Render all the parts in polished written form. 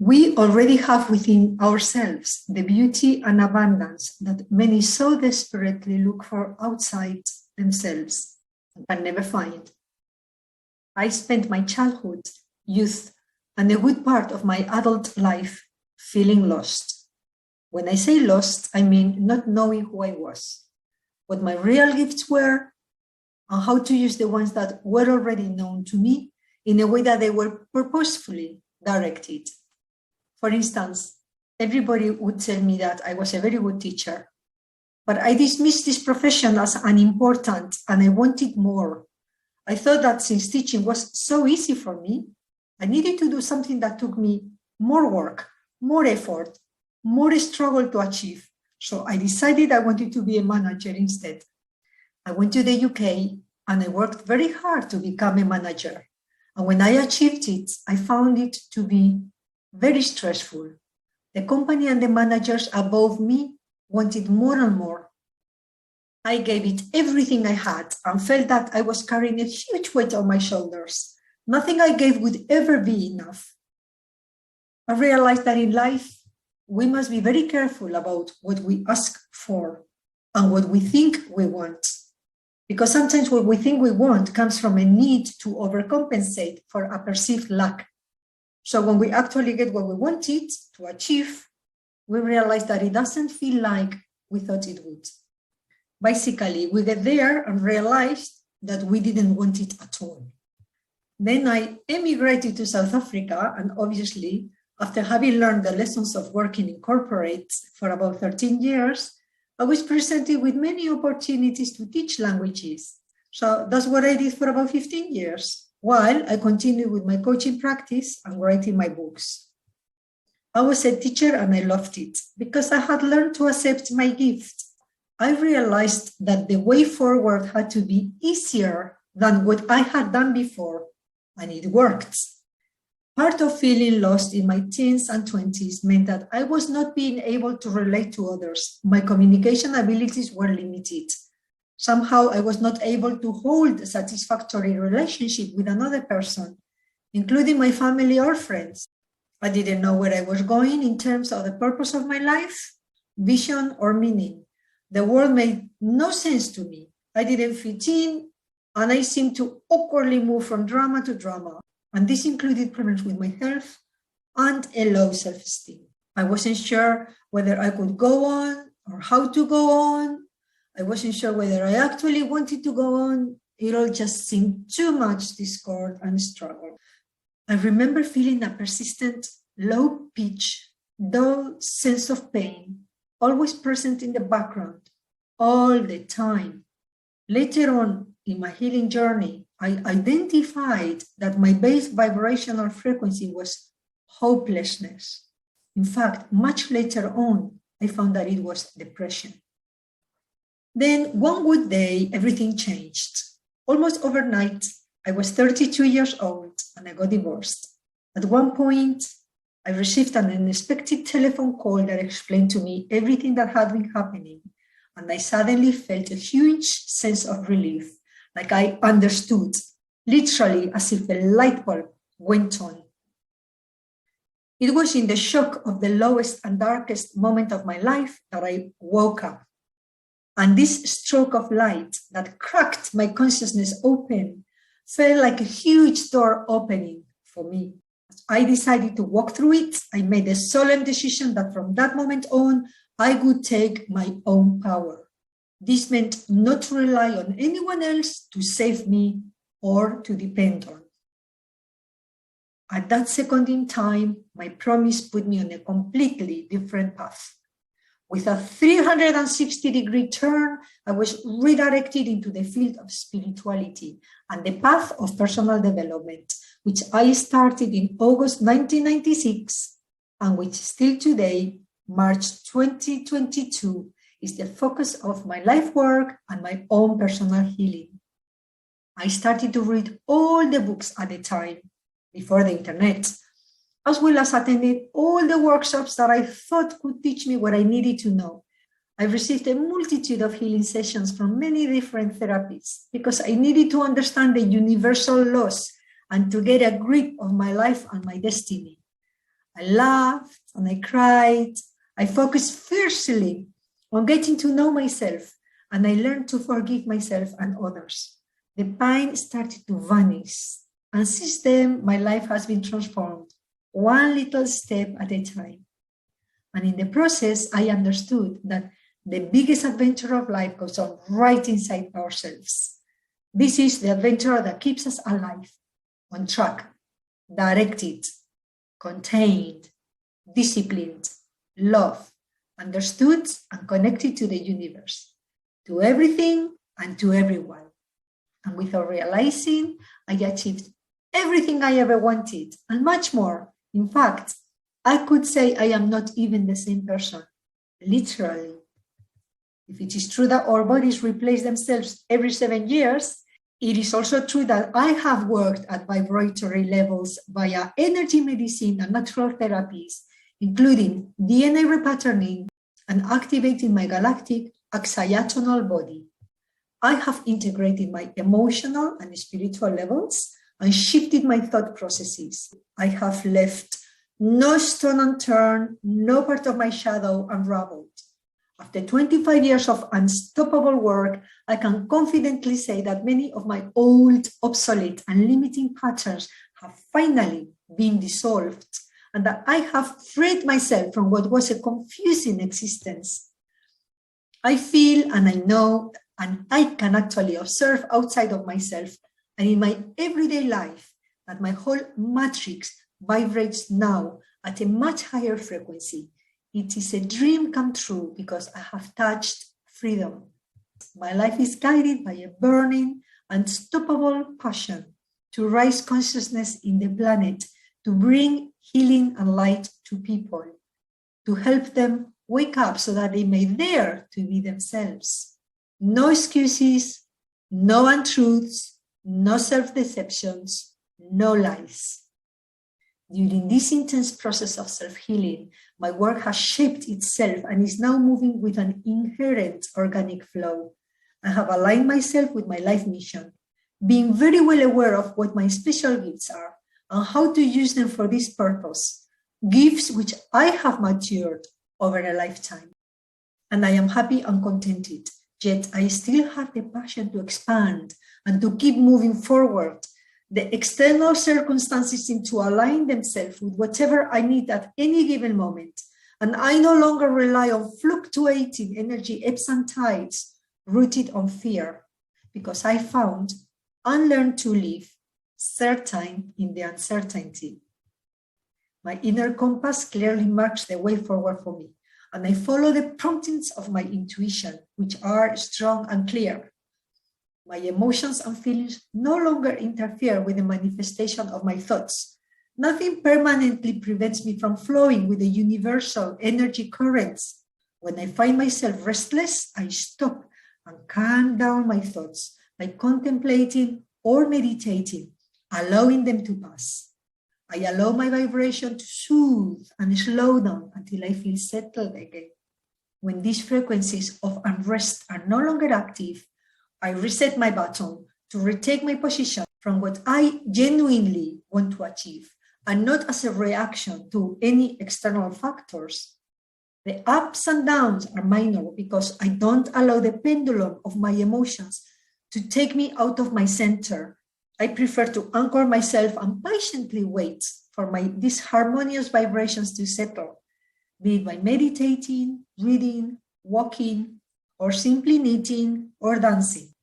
We already have within ourselves the beauty and abundance that many so desperately look for outside themselves and can never find. I spent my childhood, youth, and a good part of my adult life feeling lost. When I say lost, I mean not knowing who I was, what my real gifts were, and how to use the ones that were already known to me in a way that they were purposefully directed. For instance, everybody would tell me that I was a very good teacher, but I dismissed this profession as unimportant and I wanted more. I thought that since teaching was so easy for me, I needed to do something that took me more work, more effort, more struggle to achieve. So I decided I wanted to be a manager instead. I went to the UK and I worked very hard to become a manager. And when I achieved it, I found it to be very stressful. The company and the managers above me wanted more and more. I gave it everything I had and felt that I was carrying a huge weight on my shoulders. Nothing I gave would ever be enough. I realized that in life, we must be very careful about what we ask for and what we think we want. Because sometimes what we think we want comes from a need to overcompensate for a perceived lack. So when we actually get what we wanted to achieve, we realize that it doesn't feel like we thought it would. Basically, we get there and realized that we didn't want it at all. Then I emigrated to South Africa, and obviously, after having learned the lessons of working in corporates for about 13 years, I was presented with many opportunities to teach languages. So that's what I did for about 15 years, while I continued with my coaching practice and writing my books. I was a teacher and I loved it because I had learned to accept my gift. I realized that the way forward had to be easier than what I had done before, and it worked. Part of feeling lost in my teens and 20s meant that I was not being able to relate to others. My communication abilities were limited. Somehow I was not able to hold a satisfactory relationship with another person, including my family or friends. I didn't know where I was going in terms of the purpose of my life, vision, or meaning. The world made no sense to me. I didn't fit in, and I seemed to awkwardly move from drama to drama. And this included problems with my health and a low self-esteem. I wasn't sure whether I could go on or how to go on. I wasn't sure whether I actually wanted to go on. It all just seemed too much discord and struggle. I remember feeling a persistent, low-pitch, dull sense of pain, always present in the background, all the time. Later on in my healing journey, I identified that my base vibrational frequency was hopelessness. In fact, much later on, I found that it was depression. Then one good day, everything changed. Almost overnight, I was 32 years old and I got divorced. At one point, I received an unexpected telephone call that explained to me everything that had been happening, and I suddenly felt a huge sense of relief. Like I understood, literally as if a light bulb went on. It was in the shock of the lowest and darkest moment of my life that I woke up. And this stroke of light that cracked my consciousness open felt like a huge door opening for me. I decided to walk through it. I made a solemn decision that from that moment on, I would take my own power. This meant not to rely on anyone else to save me or to depend on. At that second in time, my promise put me on a completely different path. With a 360-degree turn, I was redirected into the field of spirituality and the path of personal development, which I started in August 1996 and which still today, March 2022, is the focus of my life work and my own personal healing. I started to read all the books at the time, before the internet, as well as attended all the workshops that I thought could teach me what I needed to know. I received a multitude of healing sessions from many different therapists because I needed to understand the universal laws and to get a grip of my life and my destiny. I laughed and I cried. I focused fiercely on getting to know myself, and I learned to forgive myself and others. The pain started to vanish, and since then, my life has been transformed, one little step at a time. And in the process, I understood that the biggest adventure of life goes on right inside ourselves. This is the adventure that keeps us alive, on track, directed, contained, disciplined, loved, understood, and connected to the universe, to everything and to everyone. And without realizing, I achieved everything I ever wanted and much more. In fact, I could say I am not even the same person, literally. If it is true that our bodies replace themselves every 7 years, it is also true that I have worked at vibratory levels via energy medicine and natural therapies, including DNA repatterning and activating my galactic axiatonal body. I have integrated my emotional and spiritual levels and shifted my thought processes. I have left no stone unturned, no part of my shadow unraveled. After 25 years of unstoppable work, I can confidently say that many of my old, obsolete, and limiting patterns have finally been dissolved, and that I have freed myself from what was a confusing existence. I feel and I know, and I can actually observe outside of myself and in my everyday life that my whole matrix vibrates now at a much higher frequency. It is a dream come true because I have touched freedom. My life is guided by a burning, unstoppable passion to raise consciousness in the planet, to bring healing and light to people, to help them wake up so that they may dare to be themselves. No excuses, no untruths, no self-deceptions, no lies. During this intense process of self-healing, my work has shaped itself and is now moving with an inherent organic flow. I have aligned myself with my life mission, being very well aware of what my special gifts are and how to use them for this purpose, gifts which I have matured over a lifetime. And I am happy and contented, yet I still have the passion to expand and to keep moving forward. The external circumstances seem to align themselves with whatever I need at any given moment. And I no longer rely on fluctuating energy ebbs and tides rooted on fear, because I found and learned to live certain in the uncertainty. My inner compass clearly marks the way forward for me, and I follow the promptings of my intuition, which are strong and clear. My emotions and feelings no longer interfere with the manifestation of my thoughts. Nothing permanently prevents me from flowing with the universal energy currents. When I find myself restless, I stop and calm down my thoughts by contemplating or meditating, allowing them to pass. I allow my vibration to soothe and slow down until I feel settled again. When these frequencies of unrest are no longer active, I reset my button to retake my position from what I genuinely want to achieve, and not as a reaction to any external factors. The ups and downs are minor because I don't allow the pendulum of my emotions to take me out of my center. I prefer to anchor myself and patiently wait for these harmonious vibrations to settle, be it by meditating, reading, walking, or simply knitting or dancing.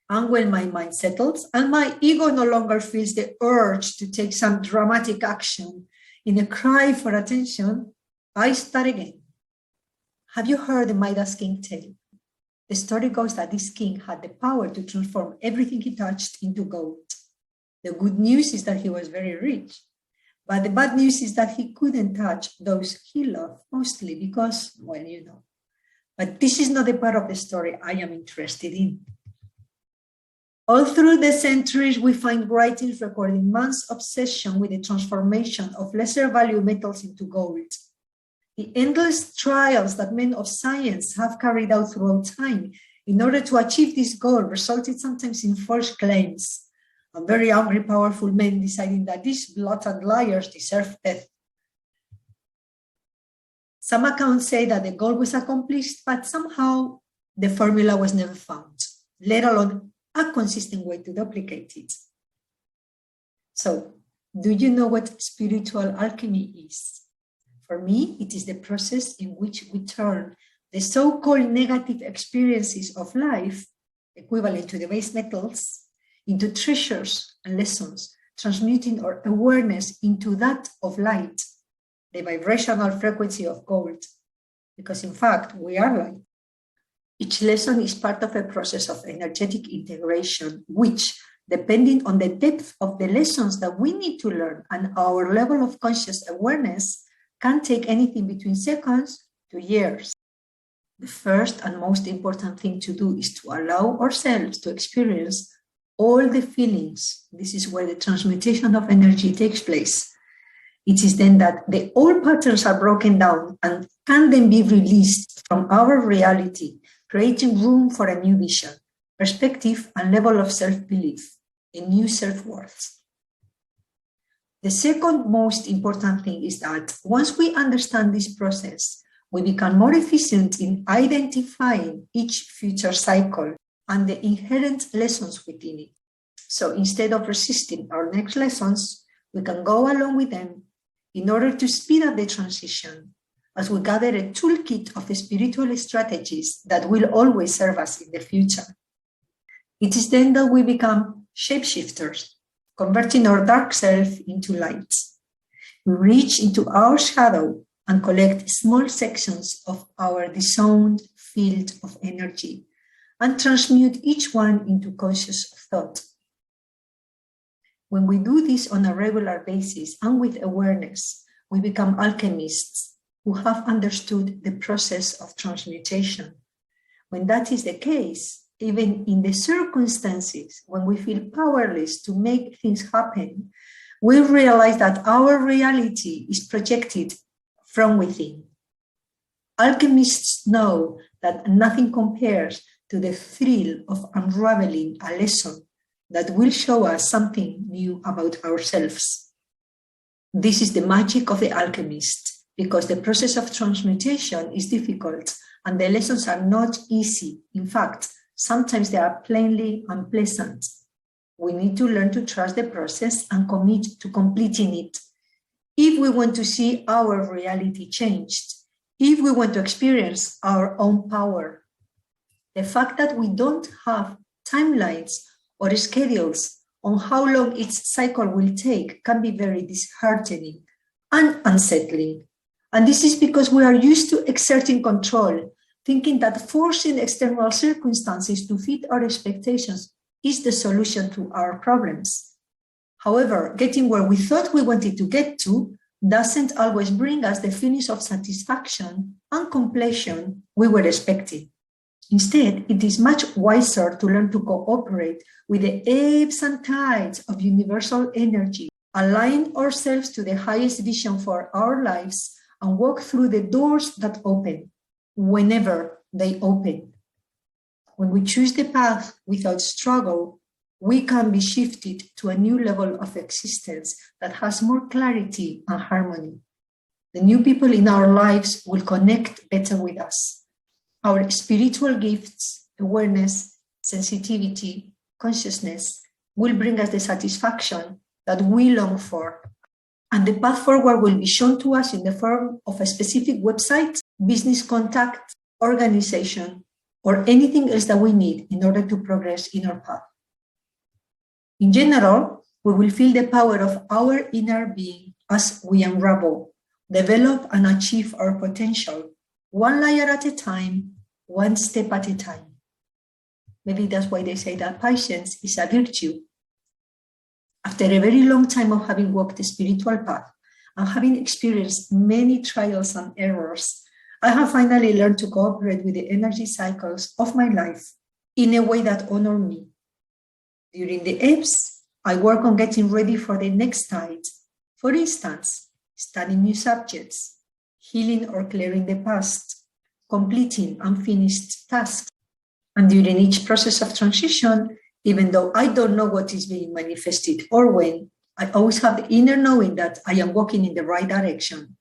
And when my mind settles and my ego no longer feels the urge to take some dramatic action in a cry for attention, I start again. Have you heard the Midas King tale? The story goes that this king had the power to transform everything he touched into gold. The good news is that he was very rich, but the bad news is that he couldn't touch those he loved, mostly because, well, you know. But this is not the part of the story I am interested in. All through the centuries, we find writings recording man's obsession with the transformation of lesser value metals into gold. The endless trials that men of science have carried out throughout time in order to achieve this goal resulted sometimes in false claims, and very angry, powerful men deciding that these blatant liars deserve death. Some accounts say that the goal was accomplished, but somehow the formula was never found, let alone a consistent way to duplicate it. So, do you know what spiritual alchemy is? For me, it is the process in which we turn the so-called negative experiences of life, equivalent to the base metals, into treasures and lessons, transmuting our awareness into that of light, the vibrational frequency of gold, because in fact, we are light. Each lesson is part of a process of energetic integration, which, depending on the depth of the lessons that we need to learn and our level of conscious awareness, can take anything between seconds to years. The first and most important thing to do is to allow ourselves to experience all the feelings. This is where the transmutation of energy takes place. It is then that the old patterns are broken down and can then be released from our reality, creating room for a new vision, perspective, and level of self-belief, a new self-worth. The second most important thing is that once we understand this process, we become more efficient in identifying each future cycle and the inherent lessons within it. So instead of resisting our next lessons, we can go along with them in order to speed up the transition as we gather a toolkit of spiritual strategies that will always serve us in the future. It is then that we become shapeshifters, converting our dark self into light. We reach into our shadow and collect small sections of our disowned field of energy and transmute each one into conscious thought. When we do this on a regular basis and with awareness, we become alchemists who have understood the process of transmutation. When that is the case, even in the circumstances when we feel powerless to make things happen, we realize that our reality is projected from within. Alchemists know that nothing compares to the thrill of unraveling a lesson that will show us something new about ourselves. This is the magic of the alchemist, because the process of transmutation is difficult and the lessons are not easy. In fact, sometimes they are plainly unpleasant. We need to learn to trust the process and commit to completing it if we want to see our reality changed, if we want to experience our own power. The fact that we don't have timelines or schedules on how long each cycle will take can be very disheartening and unsettling. And this is because we are used to exerting control, thinking that forcing external circumstances to fit our expectations is the solution to our problems. However, getting where we thought we wanted to get to doesn't always bring us the feelings of satisfaction and completion we were expecting. Instead, it is much wiser to learn to cooperate with the ebbs and tides of universal energy, align ourselves to the highest vision for our lives, and walk through the doors that open, whenever they open. When we choose the path without struggle, we can be shifted to a new level of existence that has more clarity and harmony. The new people in our lives will connect better with us. Our spiritual gifts, awareness, sensitivity, consciousness will bring us the satisfaction that we long for. And the path forward will be shown to us in the form of a specific website, business contact, organization, or anything else that we need in order to progress in our path. In general, we will feel the power of our inner being as we unravel, develop, and achieve our potential, one layer at a time, one step at a time. Maybe that's why they say that patience is a virtue. After a very long time of having walked the spiritual path and having experienced many trials and errors, I have finally learned to cooperate with the energy cycles of my life in a way that honors me. During the ebbs, I work on getting ready for the next tide. For instance, studying new subjects, healing or clearing the past, completing unfinished tasks. And during each process of transition, even though I don't know what is being manifested or when, I always have the inner knowing that I am walking in the right direction.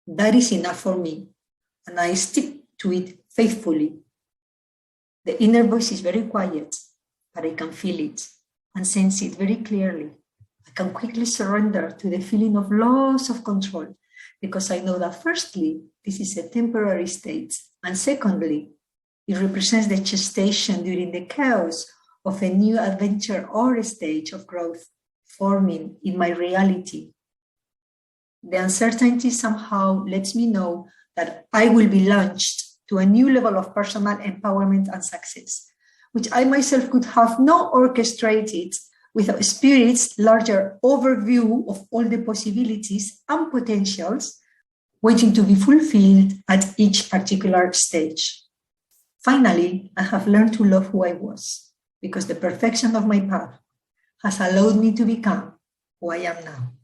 That is enough for me. and I stick to it faithfully. The inner voice is very quiet, but I can feel it and sense it very clearly. I can quickly surrender to the feeling of loss of control because I know that firstly, this is a temporary state, and secondly, it represents the gestation during the chaos of a new adventure or a stage of growth forming in my reality. The uncertainty somehow lets me know that I will be launched to a new level of personal empowerment and success, which I myself could have not orchestrated with a spirit's larger overview of all the possibilities and potentials waiting to be fulfilled at each particular stage. Finally, I have learned to love who I was because the perfection of my path has allowed me to become who I am now.